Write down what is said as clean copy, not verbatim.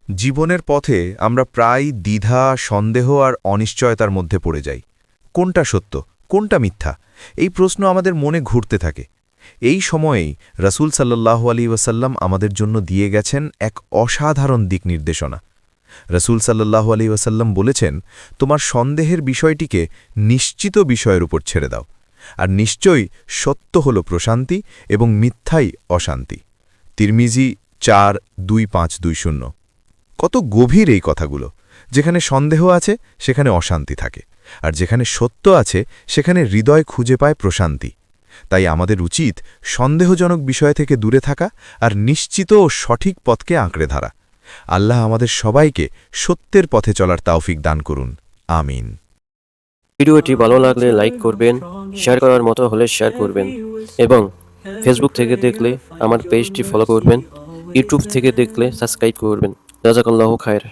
জীবনের পথে আমরা প্রায় দ্বিধা, সন্দেহ আর অনিশ্চয়তার মধ্যে পড়ে যাই। কোনটা সত্য, কোনটা মিথ্যা, এই প্রশ্ন আমাদের মনে ঘুরতে থাকে। এই সময়েই রাসূল সাল্লাল্লাহু আলাইহি ওয়াসাল্লাম আমাদের জন্য দিয়ে গেছেন এক অসাধারণ দিক নির্দেশনা। রাসূল সাল্লাল্লাহু আলাইহি ওয়াসাল্লাম বলেছেন, তোমার সন্দেহের বিষয়টিকে নিশ্চিত বিষয়ের উপর ছেড়ে দাও, আর নিশ্চয়ই সত্য হল প্রশান্তি এবং মিথ্যাই অশান্তি। তিরমিজি 42520। কত গভীর এই কথাগুলো! যেখানে সন্দেহ আছে সেখানে অশান্তি থাকে, আর যেখানে সত্য আছে সেখানে হৃদয় খুঁজে পায় প্রশান্তি। তাই আমাদের উচিত সন্দেহজনক বিষয় থেকে দূরে থাকা আর নিশ্চিত ও সঠিক পথকে আঁকড়ে ধরা। আল্লাহ আমাদের সবাইকে সত্যের পথে চলার তৌফিক দান করুন। আমিন। ভিডিওটি ভালো লাগলে লাইক করবেন, শেয়ার করার মতো হলে শেয়ার করবেন এবং ফেসবুক থেকে দেখলে আমার পেজটি ফলো করবেন, ইউটিউব থেকে দেখলে সাবস্ক্রাইব করবেন। জাযাকাল্লাহু খায়র।